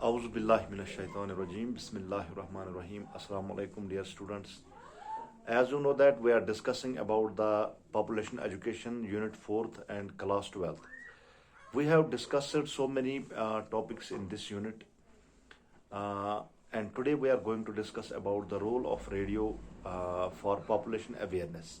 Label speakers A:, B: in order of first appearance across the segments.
A: Auzu billahi minash-shaytanir-rajim. Bismillahir-rahmanir-rahim. Assalamu alaikum, dear students. As you know that we are discussing about the population education unit 4th and class 12th. We have discussed so many topics in this unit, and today we are going to discuss about the role of radio for population awareness.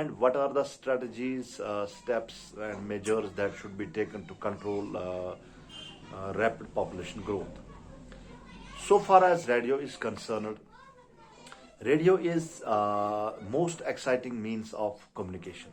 A: and what are the strategies, steps and measures that should be taken to control rapid population growth. So far as radio is concerned, radio is most exciting means of communication.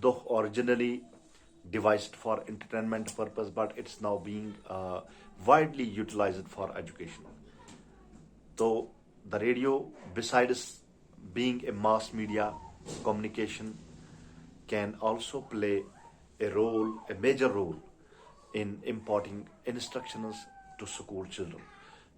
A: though originally devised for entertainment purpose, but it's now being widely utilized for education. So the radio, besides being a mass media communication, can also play a major role in imparting instructions to school children.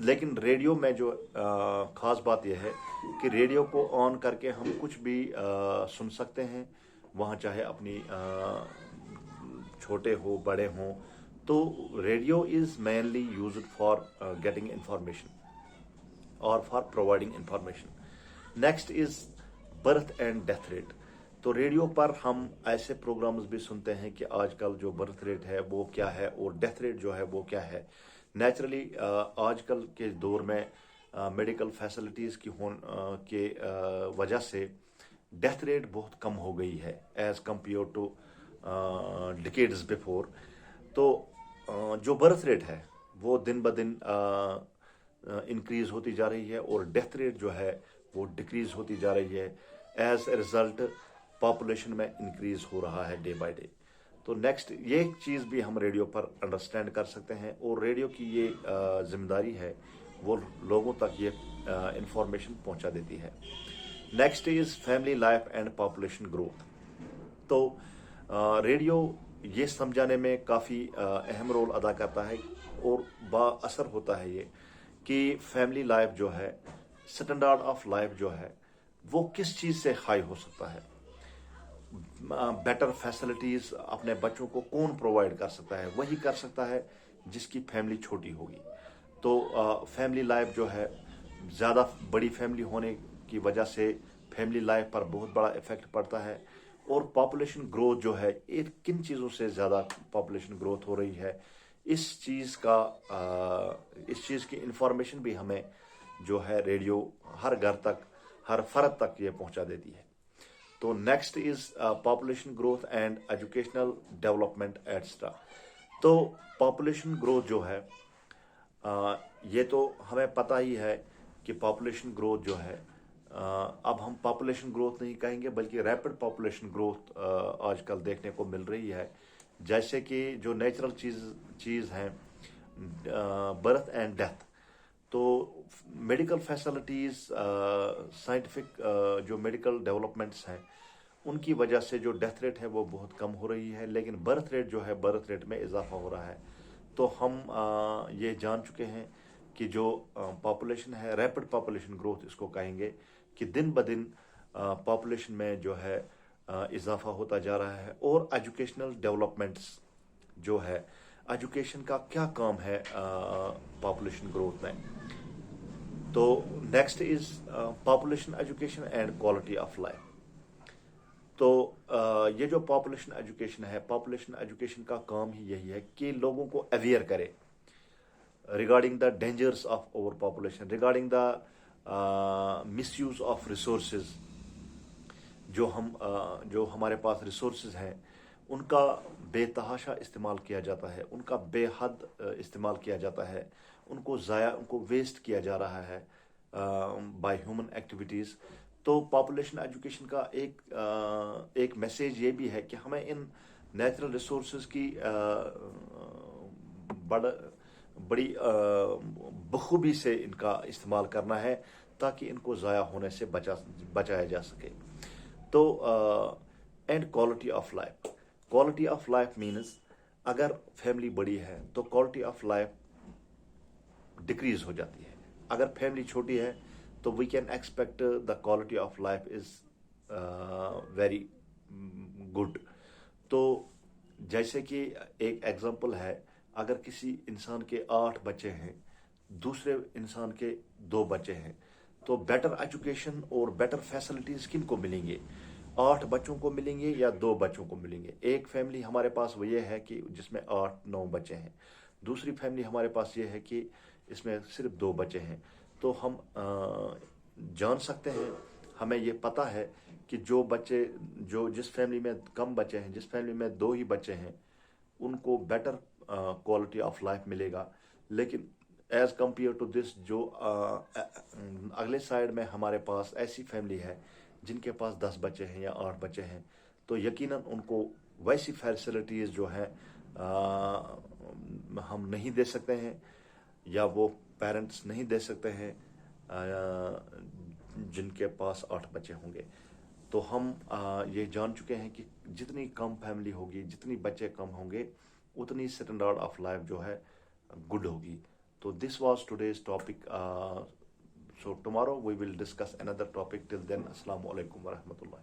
A: لیکن radio میں جو خاص بات یہ ہے کہ radio کو آن کر کے ہم کچھ بھی سن سکتے ہیں وہاں، چاہے اپنی چھوٹے ہو بڑے ہوں. تو radio is mainly used for getting information اور for providing information. Next is birth and death rate. تو ریڈیو پر ہم ایسے پروگرامز بھی سنتے ہیں کہ آج کل جو برتھ ریٹ ہے وہ کیا ہے اور ڈیتھ ریٹ جو ہے وہ کیا ہے. نیچرلی آج کل کے دور میں میڈیکل فیسلٹیز کی وجہ سے ڈیتھ ریٹ بہت کم ہو گئی ہے as compare to decades before. تو جو برتھ ریٹ ہے وہ دن بدن انکریز ہوتی جا رہی ہے اور ڈیتھ ریٹ جو ہے وہ ڈکریز ہوتی جا رہی ہے. ایز اے رزلٹ پاپولیشن میں انکریز ہو رہا ہے ڈے بائی ڈے. تو نیکسٹ یہ چیز بھی ہم ریڈیو پر انڈرسٹینڈ کر سکتے ہیں اور ریڈیو کی یہ ذمہ داری ہے وہ لوگوں تک یہ انفارمیشن پہنچا دیتی ہے. Next is family life and population growth. تو ریڈیو یہ سمجھانے میں کافی اہم رول ادا کرتا ہے اور با اثر ہوتا ہے یہ کہ فیملی لائف جو ہے، اسٹینڈرڈ آف لائف جو ہے وہ کس چیز سے ہائی ہو سکتا ہے. بیٹر فیسلٹیز اپنے بچوں کو کون پرووائڈ کر سکتا ہے؟ وہی کر سکتا ہے جس کی فیملی چھوٹی ہوگی. تو فیملی لائف جو ہے، زیادہ بڑی فیملی ہونے کی وجہ سے فیملی لائف پر بہت بڑا افیکٹ پڑتا ہے. اور پاپولیشن گروتھ جو ہے، کن چیزوں سے زیادہ پاپولیشن گروتھ ہو رہی ہے، اس چیز کی انفارمیشن بھی ہمیں جو ہے ریڈیو ہر گھر تک، ہر فرد تک یہ پہنچا دیتی ہے. تو next is population growth and educational development etcetera. تو پاپولیشن گروتھ جو ہے، یہ تو ہمیں پتہ ہی ہے کہ پاپولیشن گروتھ جو ہے، اب ہم پاپولیشن گروتھ نہیں کہیں گے بلکہ ریپڈ پاپولیشن گروتھ آج کل دیکھنے کو مل رہی ہے. جیسے کہ جو نیچرل چیز ہیں، برتھ اینڈ ڈیتھ. تو میڈیکل فیسلٹیز، سائنٹیفک جو میڈیکل ڈیولپمنٹس ہیں، ان کی وجہ سے جو ڈیتھ ریٹ ہے وہ بہت کم ہو رہی ہے، لیکن برتھ ریٹ جو ہے، برتھ ریٹ میں اضافہ ہو رہا ہے. تو ہم یہ جان چکے ہیں کہ جو پاپولیشن ہے، ریپڈ پاپولیشن گروتھ اس کو کہیں گے، کہ دن بدن پاپولیشن میں جو ہے اضافہ ہوتا جا رہا ہے. اور ایجوکیشنل ڈیولپمنٹس جو ہے، ایجوکیشن کا کیا کام ہے پاپولیشن گروتھ میں. تو next is population education and quality of life. تو یہ جو پاپولیشن ایجوکیشن ہے، پاپولیشن ایجوکیشن کا کام ہی یہی ہے کہ لوگوں کو اویئر کرے regarding the dangerous of over population, regarding the miss use of resources. جو ہمارے پاس ریسورسز ہیں ان کا بے تحاشا استعمال کیا جاتا ہے، ان کا بے حد استعمال کیا جاتا ہے، ان کو ویسٹ کیا جا رہا ہے بائی ہیومن ایکٹیویٹیز. تو پاپولیشن ایجوکیشن کا ایک میسیج یہ بھی ہے کہ ہمیں ان نیچرل ریسورسز کی بڑی بخوبی سے ان کا استعمال کرنا ہے تاکہ ان کو ضائع ہونے سے بچایا جا سکے. تو and quality of life. Quality of life means اگر فیملی بڑی ہے تو کوالٹی آف لائف ڈکریز ہو جاتی ہے. اگر فیملی چھوٹی ہے تو we can expect the quality of life is very good. تو جیسے کہ ایک ایگزامپل ہے، اگر کسی انسان کے 8 بچے ہیں، دوسرے انسان کے 2 بچے ہیں، تو بیٹر ایجوکیشن اور بیٹر فیسلٹیز کن کو ملیں گے؟ 8 بچوں کو ملیں گے یا 2 بچوں کو ملیں گے؟ ایک فیملی ہمارے پاس وہ یہ ہے کہ جس میں 8-9 بچے ہیں، دوسری فیملی ہمارے پاس یہ ہے کہ اس میں صرف 2 بچے ہیں. تو ہم جان سکتے ہیں، ہمیں یہ پتہ ہے کہ جس فیملی میں کم بچے ہیں، جس فیملی میں 2 ہی بچے ہیں، ان کو بیٹر کوالٹی آف لائف ملے گا. لیکن ایز کمپیئر ٹو دس، جو اگلے سائڈ میں ہمارے پاس ایسی فیملی ہے جن کے پاس 10 بچے ہیں یا 8 بچے ہیں، تو یقیناً ان کو ویسی فیسلٹیز جو ہیں ہم نہیں دے سکتے ہیں، یا وہ پیرنٹس نہیں دے سکتے ہیں جن کے پاس 8 بچے ہوں گے. تو ہم یہ جان چکے ہیں کہ جتنی کم فیملی ہوگی، جتنی بچے کم ہوں گے، اتنی اسٹینڈرڈ آف لائف جو ہے گڈ ہوگی. So this was today's topic. So tomorrow we will discuss another topic. Till then, Assalamu alaikum wa rahmatullah.